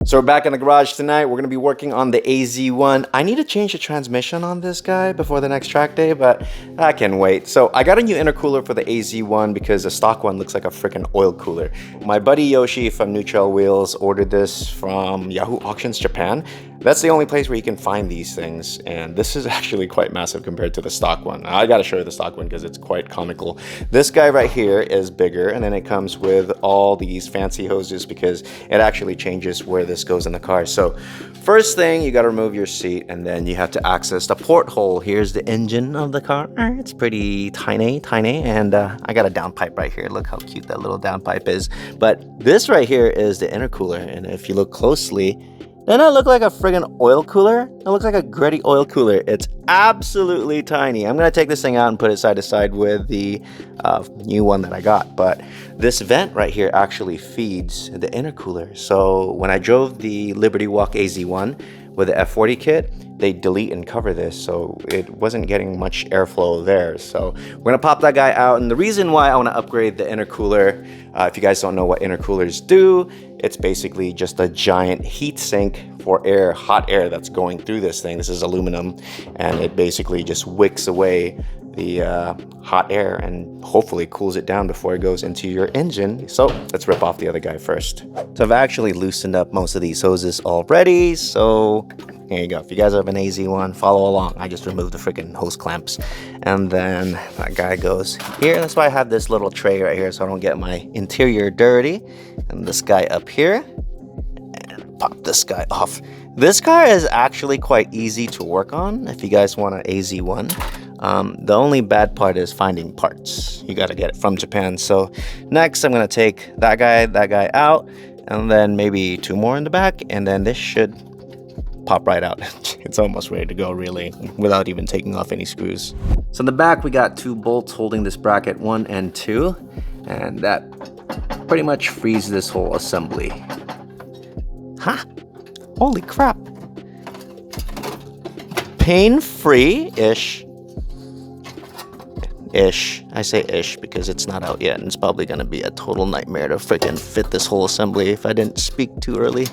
So we're back in the garage tonight. We're going to be working on the Az1. I need to change the transmission on this guy before the next track day, but I can wait. So I got a new intercooler for the Az1 because the stock one looks like a freaking oil cooler. My buddy Yoshi from Neutral Wheels ordered this from Yahoo Auctions Japan. That's the only place where you can find these things, and this is actually quite massive compared to the stock one. I gotta show you the stock one because it's quite comical. This guy right here is bigger, and then it comes with all these fancy hoses because it actually changes where this goes in the car. So first thing, you gotta remove your seat, and then you have to access the porthole. Here's the engine of the car. It's pretty tiny, and I got a downpipe right here. Look how cute that little downpipe is. But this right here is the intercooler, and if you look closely, doesn't it look like a friggin' oil cooler? It looks like a gritty oil cooler. It's absolutely tiny. I'm gonna take this thing out and put it side to side with the new one that I got. But this vent right here actually feeds the intercooler. So when I drove the Liberty Walk Az1 with the F40 kit, they delete and cover this, so it wasn't getting much airflow there. So we're gonna pop that guy out. And the reason why I wanna upgrade the intercooler, if you guys don't know what intercoolers do, it's basically just a giant heat sink for air, hot air that's going through this thing. This is aluminum, and it basically just wicks away the hot air and hopefully cools it down before it goes into your engine. So let's rip off the other guy first. So I've actually loosened up most of these hoses already, so here you go. If you guys have an Az1, follow along. I just removed the freaking hose clamps. And then that guy goes here. That's why I have this little tray right here so I don't get my interior dirty. And this guy up here. And pop this guy off. This car is actually quite easy to work on if you guys want an Az1. The only bad part is finding parts. You gotta get it from Japan. So next I'm gonna take that guy out, and then maybe two more in the back, and then this should pop right out. It's almost ready to go, really, without even taking off any screws. So in the back we got two bolts holding this bracket, 1 and 2, and that pretty much frees this whole assembly. Huh? Holy crap. Pain-free-ish. I say ish because it's not out yet, and it's probably gonna be a total nightmare to freaking fit this whole assembly if I didn't speak too early.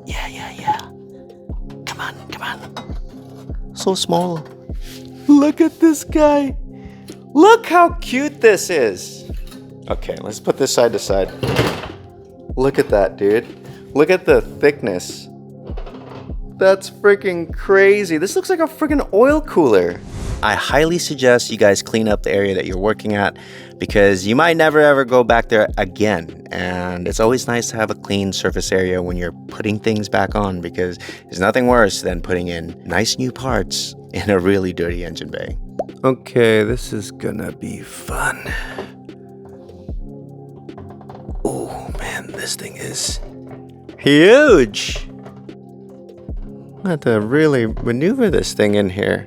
Yeah. Come on. So small. Look at this guy. Look how cute this is. Okay, let's put this side to side. Look at that, dude. Look at the thickness. That's freaking crazy. This looks like a freaking oil cooler. I highly suggest you guys clean up the area that you're working at because you might never ever go back there again. And it's always nice to have a clean surface area when you're putting things back on, because there's nothing worse than putting in nice new parts in a really dirty engine bay. Okay, this is gonna be fun. Oh man, this thing is huge. I have to really maneuver this thing in here.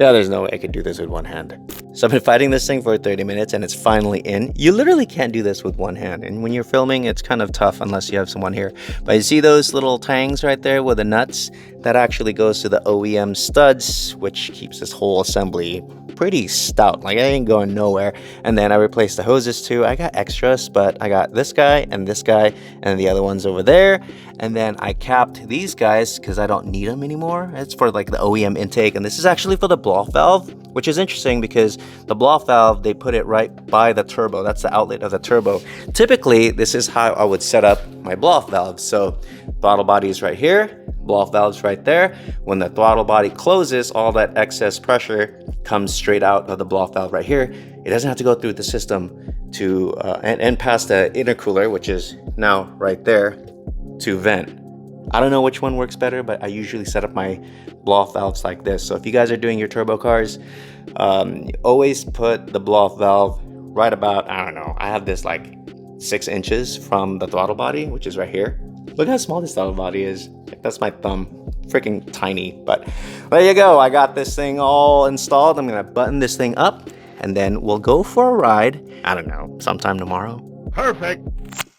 Yeah, there's no way I could do this with one hand. So I've been fighting this thing for 30 minutes and it's finally in. You literally can't do this with one hand. And when you're filming, it's kind of tough unless you have someone here. But you see those little tangs right there with the nuts? That actually goes to the OEM studs, which keeps this whole assembly pretty stout. Like, I ain't going nowhere. And then I replaced the hoses too. I got extras, but I got this guy and the other one's over there. And then I capped these guys because I don't need them anymore. It's for like the OEM intake, and this is actually for the blow valve, which is interesting because the blow valve, they put it right by the turbo. That's the outlet of the turbo. Typically, this is how I would set up my blow valve. So throttle body is right here, blow valve's right there. When the throttle body closes, all that excess pressure comes straight out of the blow valve right here. It doesn't have to go through the system to and past the intercooler, which is now right there, to vent. I don't know which one works better, but I usually set up my blow valves like this. So if you guys are doing your turbo cars, always put the blow valve right about, I don't know, I have this like 6 inches from the throttle body, which is right here. Look how small this throttle body is. That's my thumb. Freaking tiny. But there you go. I got this thing all installed. I'm gonna button this thing up and then we'll go for a ride. I don't know, sometime tomorrow. Perfect.